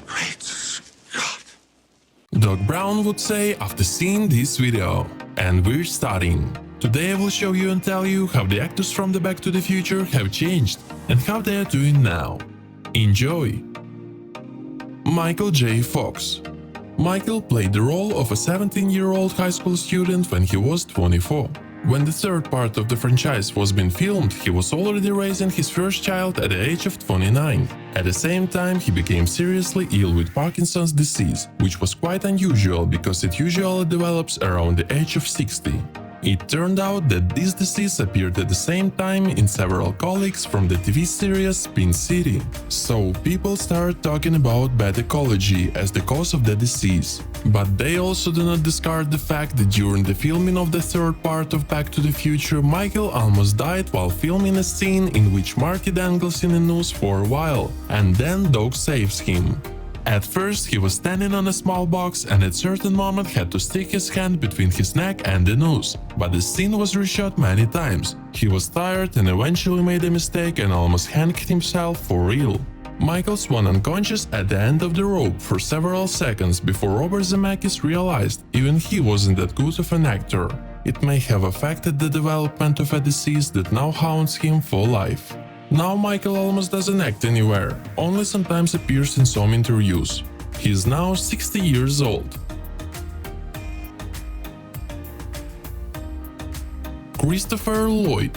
Great Scott. Doc Brown would say after seeing this video. And we're starting. Today I will show you and tell you how the actors from the Back to the Future have changed and how they are doing now. Enjoy! Michael J. Fox. Michael played the role of a 17-year-old high school student when he was 24. When the third part of the franchise was being filmed, he was already raising his first child at the age of 29. At the same time, he became seriously ill with Parkinson's disease, which was quite unusual because it usually develops around the age of 60. It turned out that this disease appeared at the same time in several colleagues from the TV series Spin City. So people started talking about bad ecology as the cause of the disease. But they also do not discard the fact that during the filming of the third part of Back to the Future, Michael almost died while filming a scene in which Marty dangles in a noose for a while, and then Doc saves him. At first, he was standing on a small box and at a certain moment had to stick his hand between his neck and the noose, but the scene was reshot many times. He was tired and eventually made a mistake and almost hanged himself for real. Michael swung unconscious at the end of the rope for several seconds before Robert Zemeckis realized even he wasn't that good of an actor. It may have affected the development of a disease that now haunts him for life. Now Michael almost doesn't act anywhere, only sometimes appears in some interviews. He is now 60 years old. Christopher Lloyd.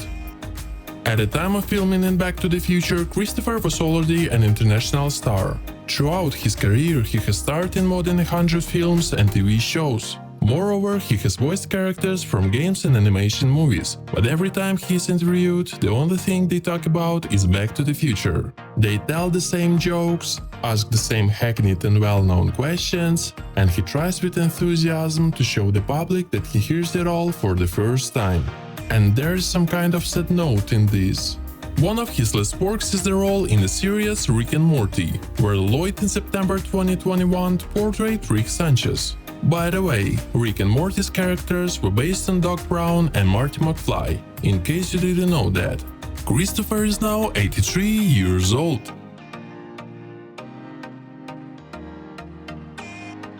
At the time of filming in Back to the Future, Christopher was already an international star. Throughout his career, he has starred in more than 100 films and TV shows. Moreover, he has voiced characters from games and animation movies, but every time he is interviewed, the only thing they talk about is Back to the Future. They tell the same jokes, ask the same hackneyed and well-known questions, and he tries with enthusiasm to show the public that he hears it all for the first time. And there is some kind of sad note in this. One of his last works is the role in the series Rick and Morty, where Lloyd in September 2021 portrayed Rick Sanchez. By the way, Rick and Morty's characters were based on Doc Brown and Marty McFly, in case you didn't know that. Christopher is now 83 years old.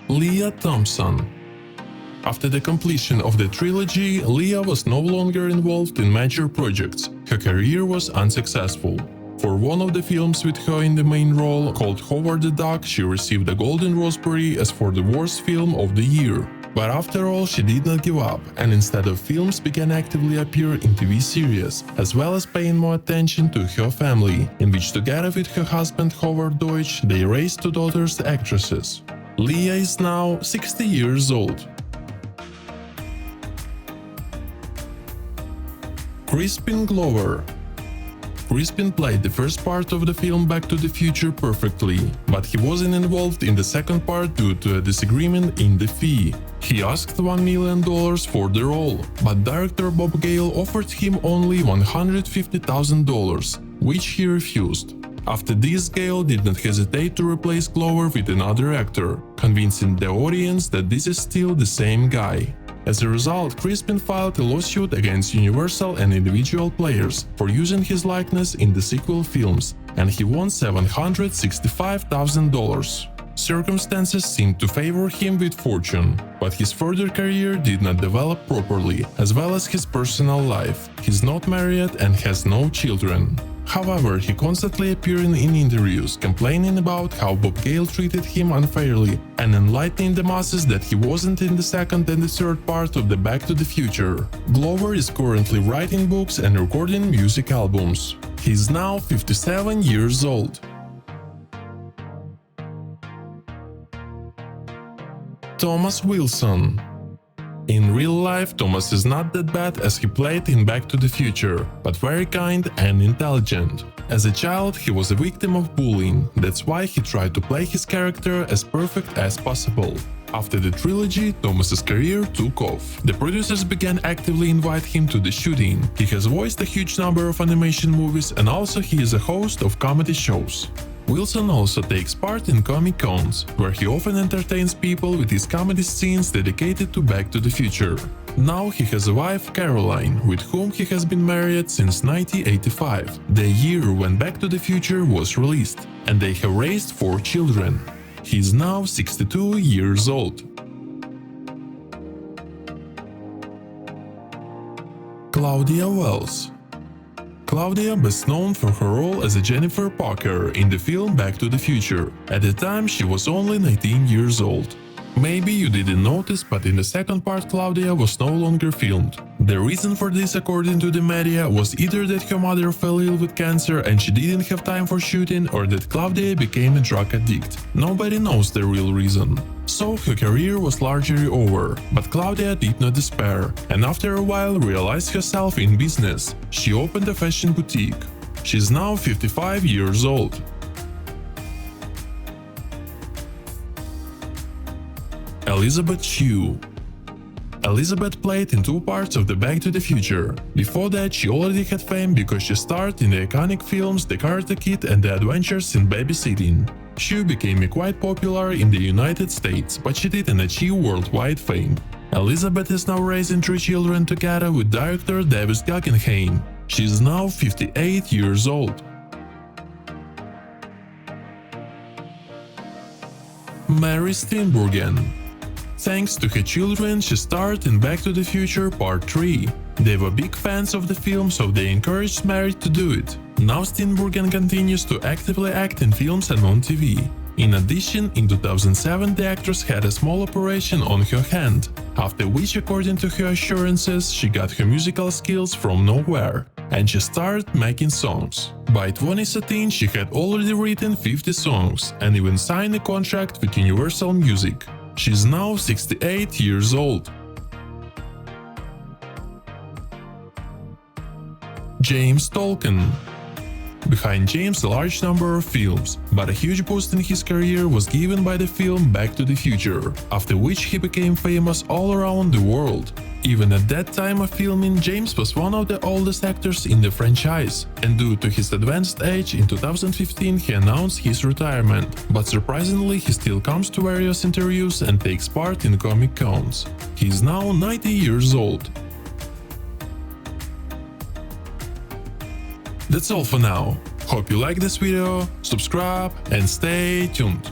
Leah Thompson. After the completion of the trilogy, Leah was no longer involved in major projects. Her career was unsuccessful. For one of the films with her in the main role, called Howard the Duck, she received a Golden Raspberry as for the worst film of the year. But after all, she did not give up, and instead of films began actively appear in TV series, as well as paying more attention to her family, in which together with her husband Howard Deutsch, they raised two daughters actresses. Leah is now 60 years old. Crispin Glover. Crispin played the first part of the film Back to the Future perfectly, but he wasn't involved in the second part due to a disagreement in the fee. He asked $1 million for the role, but director Bob Gale offered him only $150,000, which he refused. After this, Gale did not hesitate to replace Glover with another actor, convincing the audience that this is still the same guy. As a result, Crispin filed a lawsuit against Universal and individual players for using his likeness in the sequel films, and he won $765,000. Circumstances seemed to favor him with fortune, but his further career did not develop properly, as well as his personal life. He's not married and has no children. However, he constantly appeared in interviews complaining about how Bob Gale treated him unfairly and enlightening the masses that he wasn't in the second and the third part of the Back to the Future. Glover is currently writing books and recording music albums. He's now 57 years old. Thomas Wilson. In real life, Thomas is not that bad as he played in Back to the Future, but very kind and intelligent. As a child, he was a victim of bullying, that's why he tried to play his character as perfect as possible. After the trilogy, Thomas's career took off. The producers began actively invite him to the shooting. He has voiced a huge number of animation movies and also he is a host of comedy shows. Wilson also takes part in Comic Cons, where he often entertains people with his comedy scenes dedicated to Back to the Future. Now he has a wife, Caroline, with whom he has been married since 1985, the year when Back to the Future was released, and they have raised 4 children. He is now 62 years old. Claudia Wells. Claudia, best known for her role as a Jennifer Parker in the film Back to the Future. At the time, she was only 19 years old. Maybe you didn't notice, but in the second part Claudia was no longer filmed. The reason for this, according to the media, was either that her mother fell ill with cancer and she didn't have time for shooting, or that Claudia became a drug addict. Nobody knows the real reason. So her career was largely over, but Claudia did not despair, and after a while realized herself in business. She opened a fashion boutique. She's now 55 years old. Elizabeth Shue. Elizabeth played in 2 parts of the Back to the Future. Before that, she already had fame because she starred in the iconic films The Karate Kid and The Adventures in Babysitting. Shue became quite popular in the United States, but she didn't achieve worldwide fame. Elizabeth is now raising 3 children together with director David Guggenheim. She is now 58 years old. Mary Steenburgen. Thanks to her children, she starred in Back to the Future Part 3. They were big fans of the film, so they encouraged Mary to do it. Now Steenburgen continues to actively act in films and on TV. In addition, in 2007 the actress had a small operation on her hand, after which, according to her assurances, she got her musical skills from nowhere, and she started making songs. By 2013 she had already written 50 songs and even signed a contract with Universal Music. She's now 68 years old. James Tolkien. Behind James a large number of films, but a huge boost in his career was given by the film Back to the Future, after which he became famous all around the world. Even at that time of filming, James was one of the oldest actors in the franchise, and due to his advanced age, in 2015 he announced his retirement, but surprisingly he still comes to various interviews and takes part in comic cons. He is now 90 years old. That's all for now. Hope you like this video, subscribe and stay tuned.